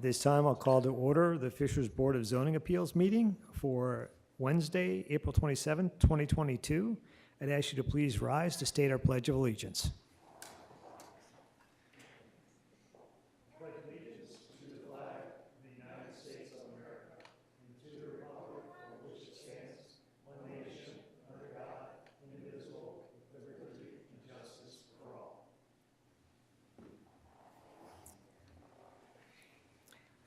this time, I'll call to order the Fishers Board of Zoning Appeals meeting for Wednesday, April 27, 2022. I'd ask you to please rise to state our Pledge of Allegiance.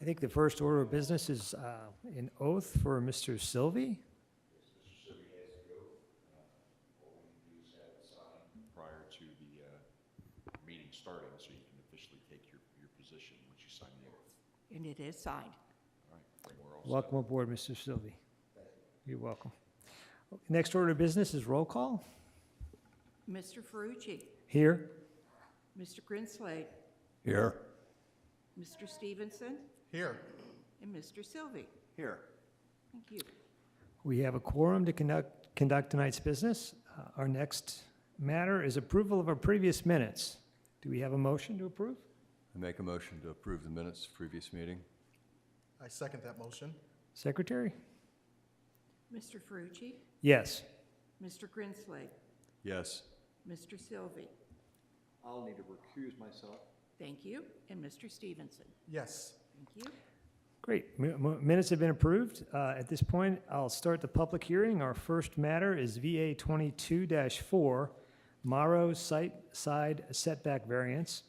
I think the first order of business is an oath for Mr. Sylvie. Mr. Sylvie has the oath. All we can do is have it signed prior to the meeting starting, so you can officially take your position once you sign the oath. And it is signed. All right, then we're all Welcome aboard, Mr. Sylvie. You're welcome. Next order of business is roll call. Mr. Ferrucci, Here. Mr. Grinslade, here. Mr. Stevenson, Here. and Mr. Sylvie. Here. Thank you. We have a quorum to conduct tonight's business. Our next matter is approval of our previous minutes. Do we have a motion to approve? I make a motion to approve the minutes of previous meeting. I second that motion. Secretary? Mr. Ferrucci, Yes. Mr. Grinslade, Yes. Mr. Sylvie. I'll need to recuse myself. Thank you. And Mr. Stevenson. Yes. Thank you. Great. Minutes have been approved. At this point, I'll start the public hearing. Our first matter is VA 22-4, Morrow side setback variance.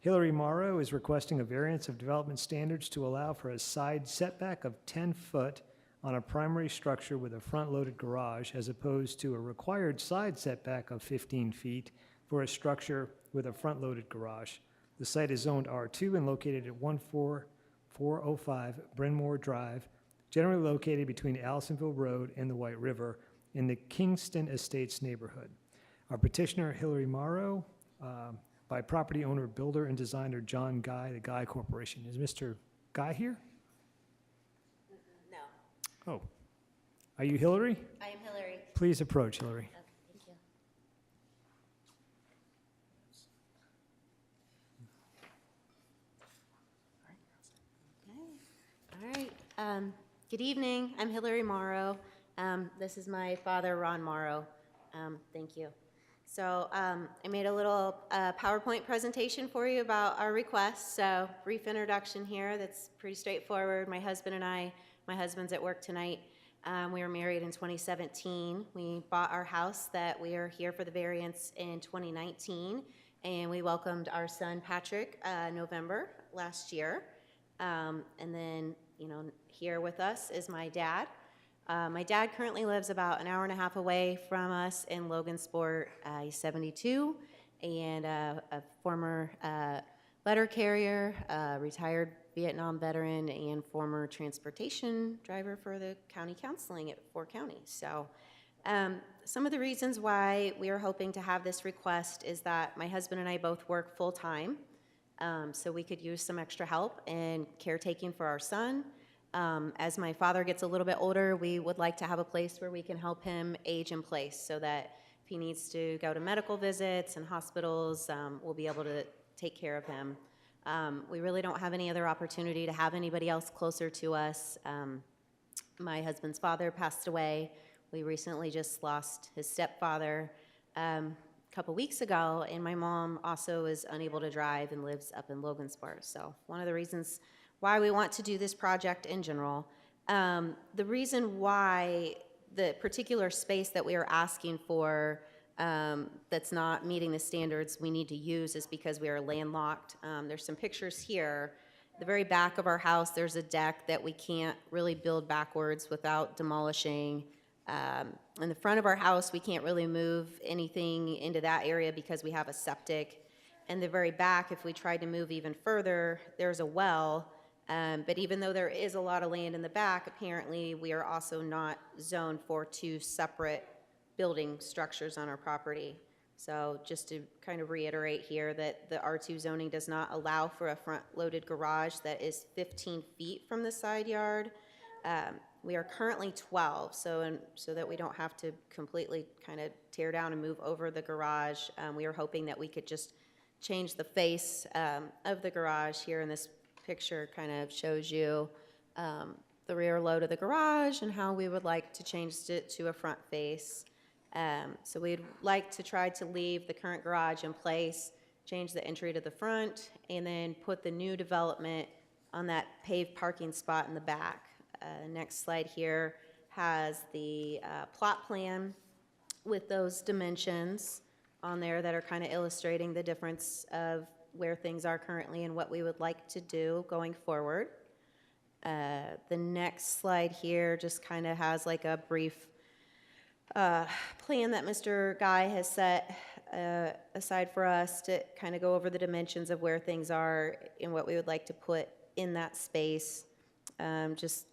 Hillary Morrow is requesting a variance of development standards to allow for a side setback of 10 foot on a primary structure with a front-loaded garage, as opposed to a required side setback of 15 feet for a structure with a front-loaded garage. The site is zoned R2 and located at 14405 Bryn Drive, generally located between Allisonville Road and the White River in the Kingston Estates neighborhood. Our petitioner, Hillary Morrow, by property owner, builder, and designer John Guy, the Guy Corporation. Is Mr. Guy here? No, Oh. Are you Hillary? I am Hillary. Please approach, Hillary. Okay, thank you. Okay. All right. Good evening. I'm Hillary Morrow. This is my father, Ron Morrow. Thank you. So I made a little PowerPoint presentation for you about our request. So brief introduction here. That's pretty straightforward. My husband and I, my husband's at work tonight. We were married in 2017. We bought our house that we are here for the variance in 2019, and we welcomed our son Patrick November last year. And then, here with us is my dad. My dad currently lives about an hour and a half away from us in Logansport. He's 72 and a former letter carrier, retired Vietnam veteran, and former transportation driver for the county counseling at 4 counties. So some of the reasons why we are hoping to have this request is that my husband and I both work full-time, so we could use some extra help in caretaking for our son. As my father gets a little bit older, we would like to have a place where we can help him age in place so that if he needs to go to medical visits and hospitals, we'll be able to take care of him. We really don't have any other opportunity to have anybody else closer to us. My husband's father passed away. We recently just lost his stepfather a couple weeks ago, and my mom also is unable to drive and lives up in Logansport. So one of the reasons why we want to do this project in general. The reason why the particular space that we are asking for that's not meeting the standards we need to use is because we are landlocked. There's some pictures here. The very back of our house, there's a deck that we can't really build backwards without demolishing. In the front of our house, we can't really move anything into that area because we have a septic. In the very back, if we tried to move even further, there's a well. But even though there is a lot of land in the back, apparently we are also not zoned for 2 separate building structures on our property. So just to kind of reiterate here that the R2 zoning does not allow for a front-loaded garage that is 15 feet from the side yard. We are currently 12, so that we don't have to completely kind of tear down and move over the garage, we are hoping that we could just change the face of the garage here in this picture kind of shows you the rear load of the garage and how we would like to change it to a front face. So we'd like to try to leave the current garage in place, change the entry to the front, and then put the new development on that paved parking spot in the back. Next slide here has the plot plan with those dimensions on there that are kind of illustrating the difference of where things are currently and what we would like to do going forward. The next slide here just kind of has like a brief plan that Mr. Guy has set aside for us to kind of go over the dimensions of where things are and what we would like to put in that space, just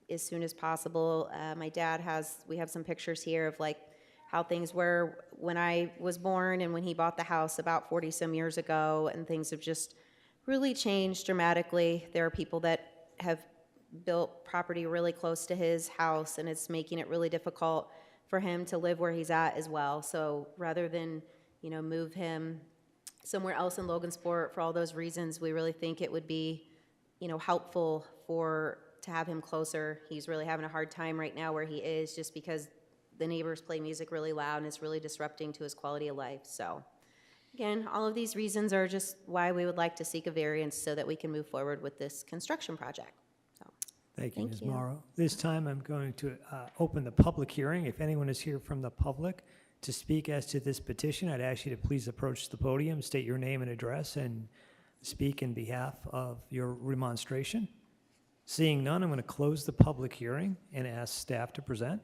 as soon as possible. My dad we have some pictures here of like how things were when I was born and when he bought the house about 40 some years ago, and things have just really changed dramatically. There are people that have built property really close to his house, and it's making it really difficult for him to live where he's at as well. So rather than, move him somewhere else in Logansport for all those reasons, we really think it would be, helpful to have him closer. He's really having a hard time right now where he is, just because the neighbors play music really loud and it's really disrupting to his quality of life. So again, all of these reasons are just why we would like to seek a variance so that we can move forward with this construction project. So Thank you, Thank Ms. you. Morrow. This time, I'm going to open the public hearing. If anyone is here from the public to speak as to this petition, I'd ask you to please approach the podium, state your name and address, and speak in behalf of your remonstration. Seeing none, I'm going to close the public hearing and ask staff to present.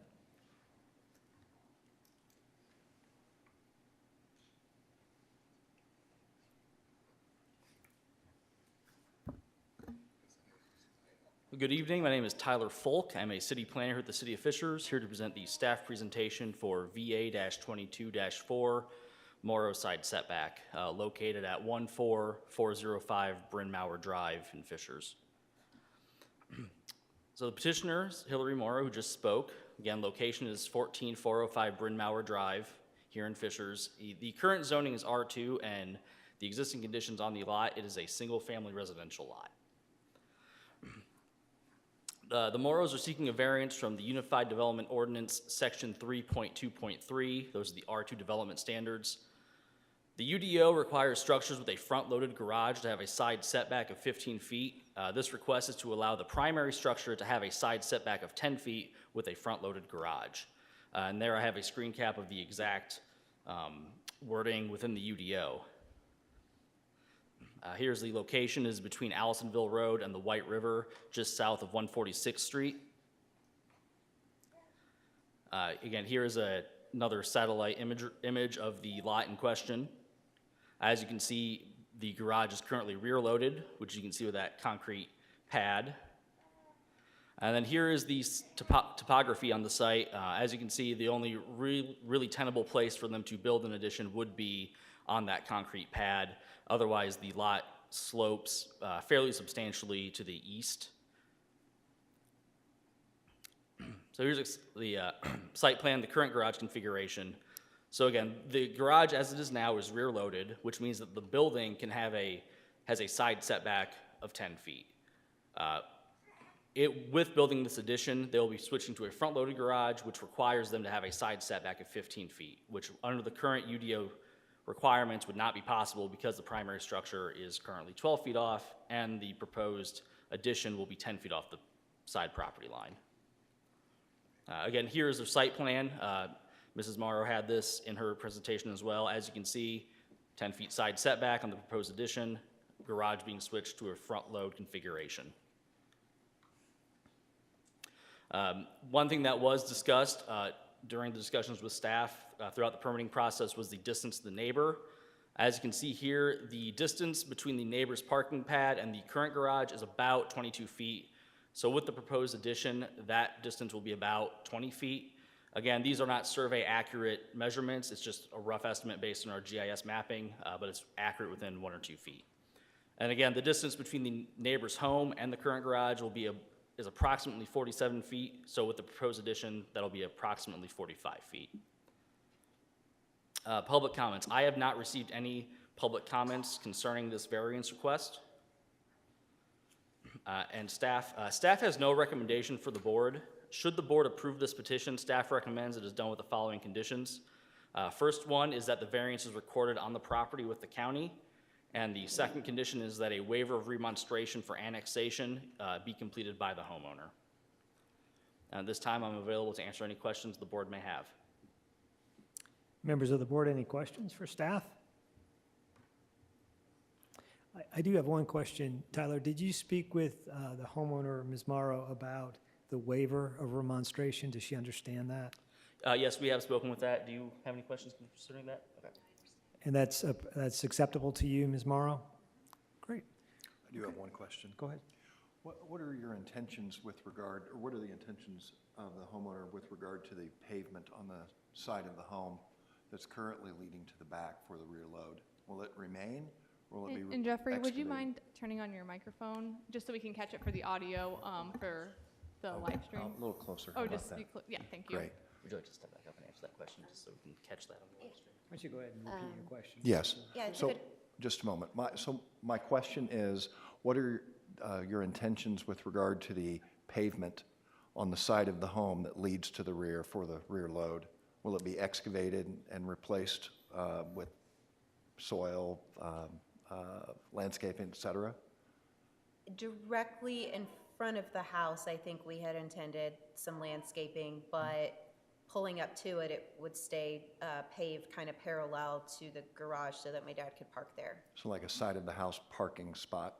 Good evening. My name is Tyler Folk. I'm a city planner here at the City of Fishers, here to present the staff presentation for VA-22-4 Morrow side setback, located at 14405 Bryn Mawr Drive in Fishers. So the petitioner, Hillary Morrow, who just spoke, again, location is 14405 Bryn Mawr Drive here in Fishers. The current zoning is R2, and the existing conditions on the lot, it is a single-family residential lot. The Morrows are seeking a variance from the Unified Development Ordinance, Section 3.2.3. Those are the R2 development standards. The UDO requires structures with a front-loaded garage to have a side setback of 15 feet. This request is to allow the primary structure to have a side setback of 10 feet with a front-loaded garage. And there I have a screen cap of the exact wording within the UDO. Here's the location, is between Allisonville Road and the White River, just south of 146th Street. Again, here is another satellite image of the lot in question. As you can see, the garage is currently rear-loaded, which you can see with that concrete pad. And then here is the topography on the site. As you can see, the only really tenable place for them to build an addition would be on that concrete pad. Otherwise, the lot slopes fairly substantially to the east. So here's the site plan, the current garage configuration. So again, the garage as it is now is rear-loaded, which means that the building has a side setback of 10 feet. With building this addition, they'll be switching to a front-loaded garage, which requires them to have a side setback of 15 feet, which under the current UDO requirements would not be possible because the primary structure is currently 12 feet off and the proposed addition will be 10 feet off the side property line. Again, here is their site plan. Mrs. Morrow had this in her presentation as well. As you can see, 10 feet side setback on the proposed addition, garage being switched to a front load configuration. One thing that was discussed during the discussions with staff throughout the permitting process was the distance to the neighbor. As you can see here, the distance between the neighbor's parking pad and the current garage is about 22 feet. So with the proposed addition, that distance will be about 20 feet. Again, these are not survey accurate measurements. It's just a rough estimate based on our GIS mapping, but it's accurate within 1 or 2 feet. And again, the distance between the neighbor's home and the current garage is approximately 47 feet. So with the proposed addition, that'll be approximately 45 feet. Public comments. I have not received any public comments concerning this variance request. And staff has no recommendation for the board. Should the board approve this petition, staff recommends it is done with the following conditions. First one is that the variance is recorded on the property with the county. And the second condition is that a waiver of remonstration for annexation be completed by the homeowner. At this time, I'm available to answer any questions the board may have. Members of the board, any questions for staff? I do have one question. Tyler, did you speak with the homeowner, Ms. Morrow, about the waiver of remonstration? Does she understand that? Yes, we have spoken with that. Do you have any questions concerning that? Okay. And that's acceptable to you, Ms. Morrow? Great. I do have one question. Go ahead. What are your intentions with regard, or what are the intentions of the homeowner with regard to the pavement on the side of the home that's currently leading to the back for the rear load? Will it remain, or will it be And Jeffrey, would you excavated? mind turning on your microphone, just so we can catch it for the audio, for the live stream? A little closer. How Oh, about just, that? yeah, thank you. Great. Would you like to step back up and answer that question, just so we can catch that on the live stream? Why don't you go ahead and repeat your question? Yes. Yeah, it's So, good. just a moment. My question is, what are your intentions with regard to the pavement on the side of the home that leads to the rear for the rear load? Will it be excavated and replaced with soil, landscaping, et cetera? Directly in front of the house, I think we had intended some landscaping, but pulling up to it, it would stay paved kind of parallel to the garage so that my dad could park there. So like a side of the house parking spot?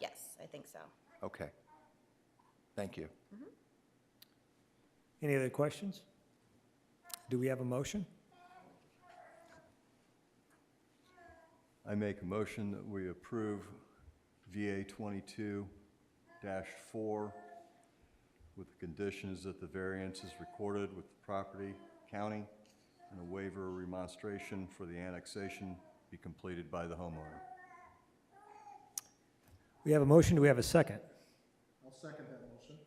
Yes, I think so. Okay. Thank you. Any other questions? Do we have a motion? I make a motion that we approve VA 22-4 with the conditions that the variance is recorded with the property, county, and a waiver or remonstration for the annexation be completed by the homeowner. We have a motion. Do we have a second? I'll second that motion.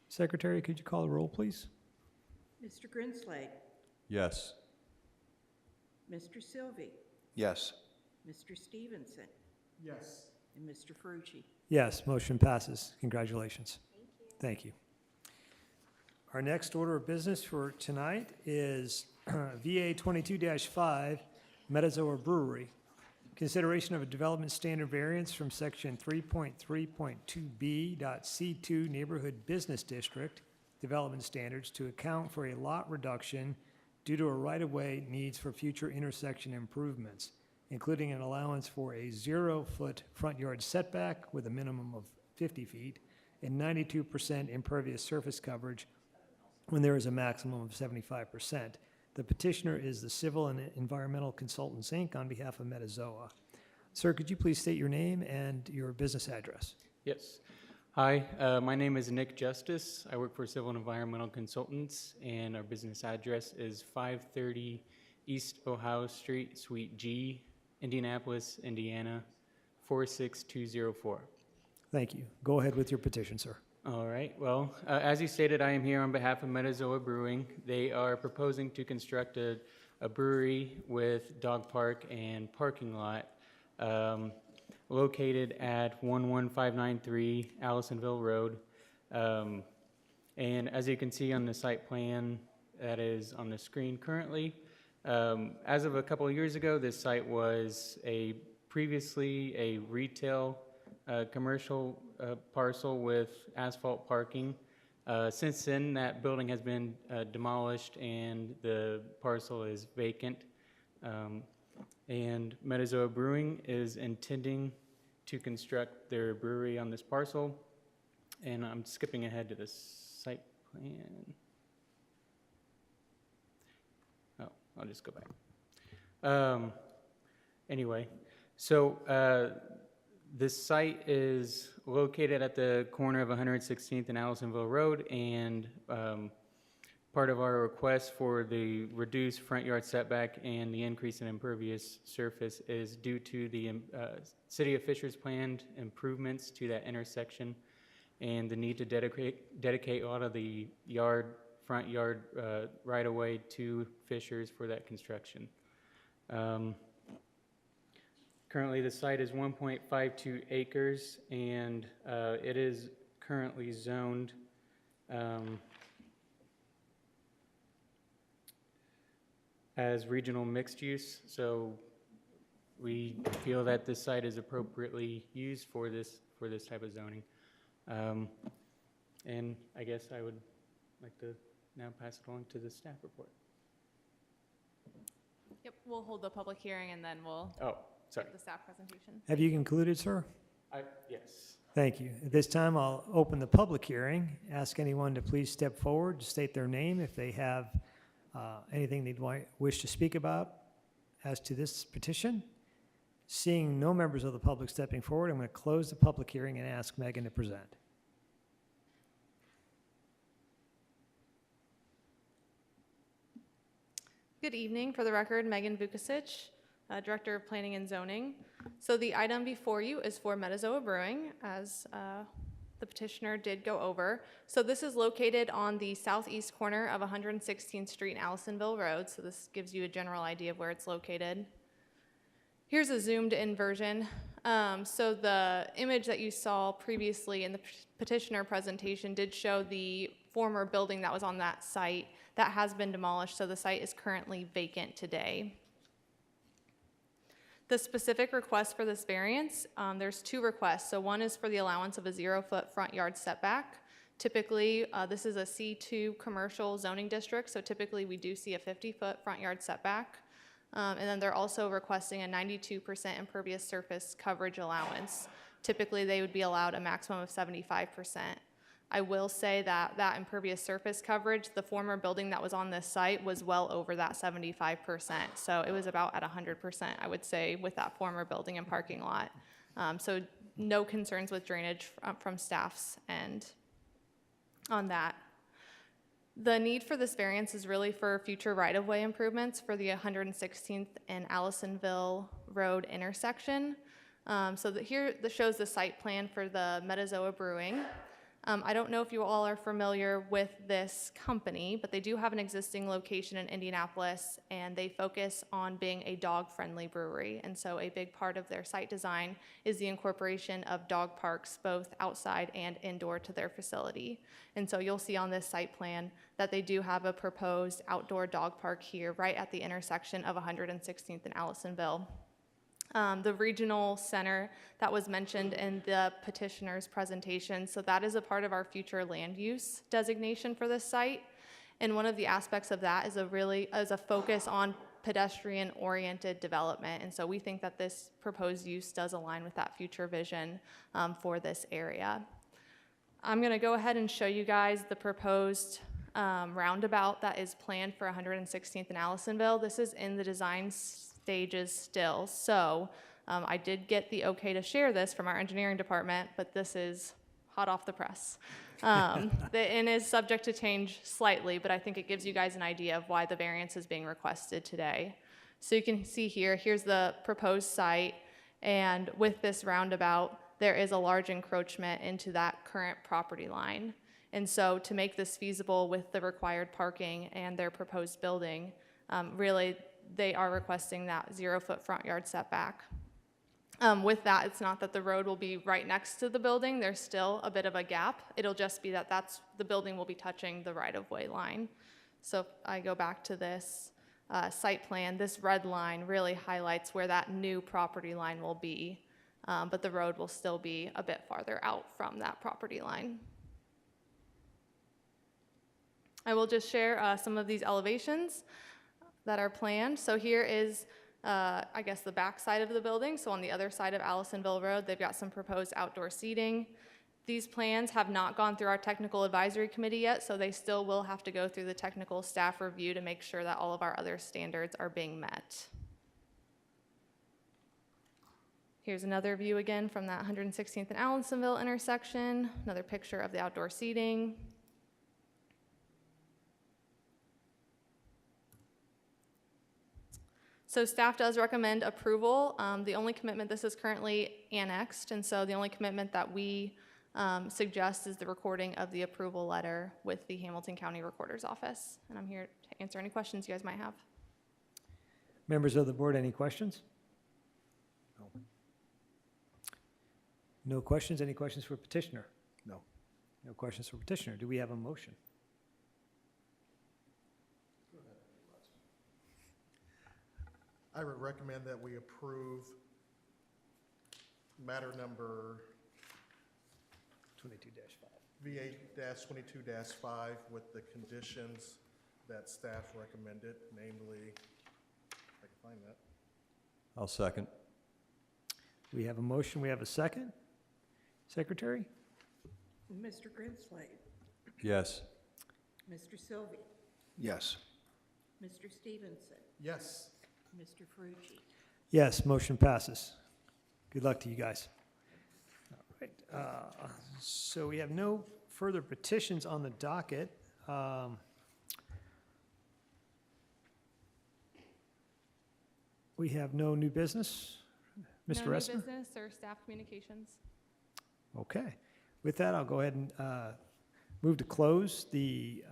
Secretary, could you call the roll, please? Mr. Grinslade, Yes. Mr. Sylvie, Yes. Mr. Stevenson, Yes. and Mr. Ferrucci. Yes, motion passes. Congratulations. Thank you. Our next order of business for tonight is VA 22-5, Metazoa Brewery. Consideration of a development standard variance from section 3.3.2B.C2 Neighborhood Business District Development Standards to account for a lot reduction due to a right-of-way needs for future intersection improvements, including an allowance for a 0-foot front yard setback with a minimum of 50 feet and 92% impervious surface coverage when there is a maximum of 75%. The petitioner is the Civil and Environmental Consultants, Inc., on behalf of Metazoa. Sir, could you please state your name and your business address? Yes. Hi, my name is Nick Justice. I work for Civil and Environmental Consultants, and our business address is 530 East Ohio Street, Suite G, Indianapolis, Indiana, 46204. Thank you. Go ahead with your petition, sir. All right, well, as you stated, I am here on behalf of Metazoa Brewing. They are proposing to construct a brewery with dog park and parking lot located at 11593 Allisonville Road. And as you can see on the site plan that is on the screen currently, as of a couple of years ago, this site was previously a retail commercial parcel with asphalt parking. Since then, that building has been demolished and the parcel is vacant. And Metazoa Brewing is intending to construct their brewery on this parcel. And I'm skipping ahead to the site plan. Oh, I'll just go back. Anyway, so this site is located at the corner of 116th and Allisonville Road, and part of our request for the reduced front yard setback and the increase in impervious surface is due to the City of Fisher's planned improvements to that intersection and the need to dedicate a lot of the front yard right-of-way to Fisher's for that construction. Currently, the site is 1.52 acres, and it is currently zoned as regional mixed use, so we feel that this site is appropriately used for this type of zoning. And I guess I would like to now pass it along to the staff report. Yep, we'll hold the public hearing and then we'll Oh, sorry. give the staff presentation. Have you concluded, sir? Yes. Thank you. At this time, I'll open the public hearing. Ask anyone to please step forward, state their name if they have anything they'd wish to speak about as to this petition. Seeing no members of the public stepping forward, I'm going to close the public hearing and ask Megan to present. Good evening. For the record, Megan Vukasic, Director of Planning and Zoning. So the item before you is for Metazoa Brewing, as the petitioner did go over. So this is located on the southeast corner of 116th Street and Allisonville Road. So this gives you a general idea of where it's located. Here's a zoomed in version. So the image that you saw previously in the petitioner presentation did show the former building that was on that site. That has been demolished, so the site is currently vacant today. The specific request for this variance, there's two requests. So one is for the allowance of a 0-foot front yard setback. Typically, this is a C2 commercial zoning district, so typically we do see a 50-foot front yard setback. And then they're also requesting a 92% impervious surface coverage allowance. Typically, they would be allowed a maximum of 75%. I will say that that impervious surface coverage, the former building that was on this site was well over that 75%. So it was about at 100%, I would say, with that former building and parking lot. So no concerns with drainage from staff's end on that. The need for this variance is really for future right-of-way improvements for the 116th and Allisonville Road intersection. Here this shows the site plan for the Metazoa Brewing. I don't know if you all are familiar with this company, but they do have an existing location in Indianapolis, and they focus on being a dog-friendly brewery. And so a big part of their site design is the incorporation of dog parks, both outside and indoor, to their facility. And so you'll see on this site plan that they do have a proposed outdoor dog park here right at the intersection of 116th and Allisonville. The regional center that was mentioned in the petitioner's presentation, so that is a part of our future land use designation for this site. And one of the aspects of that is a focus on pedestrian-oriented development. And so we think that this proposed use does align with that future vision for this area. I'm going to go ahead and show you guys the proposed roundabout that is planned for 116th and Allisonville. This is in the design stages still. So I did get the okay to share this from our engineering department, but this is hot off the press. And is subject to change slightly, but I think it gives you guys an idea of why the variance is being requested today. So you can see here's the proposed site, and with this roundabout, there is a large encroachment into that current property line. And so to make this feasible with the required parking and their proposed building, really they are requesting that 0-foot front yard setback. With that, it's not that the road will be right next to the building. There's still a bit of a gap. It'll just be that the building will be touching the right-of-way line. So if I go back to this site plan, this red line really highlights where that new property line will be, but the road will still be a bit farther out from that property line. I will just share some of these elevations that are planned. So here is, I guess, the back side of the building. So on the other side of Allisonville Road, they've got some proposed outdoor seating. These plans have not gone through our technical advisory committee yet, so they still will have to go through the technical staff review to make sure that all of our other standards are being met. Here's another view again from that 116th and Allisonville intersection, another picture of the outdoor seating. So staff does recommend approval. The only commitment, this is currently annexed, and so the only commitment that we suggest is the recording of the approval letter with the Hamilton County Recorder's Office. And I'm here to answer any questions you guys might have. Members of the board, any questions? No. No questions? Any questions for petitioner? No. No questions for petitioner. Do we have a motion? I would recommend that we approve matter number 22-5. VA-22-5 with the conditions that staff recommended, namely, if I can find that. I'll second. We have a motion. We have a second. Secretary? Mr. Grinslade, Yes. Mr. Sylvie, Yes. Mr. Stevenson, Yes. Mr. Ferrucci. Yes, motion passes. Good luck to you guys. All right, so we have no further petitions on the docket. We have no new business. Mr. No new Ressler? business or staff communications. Okay. With that, I'll go ahead and move to close the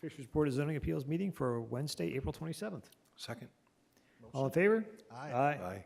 Fishers Board of Zoning Appeals meeting for Wednesday, April 27th. Second? All in favor? Aye. Aye. Aye.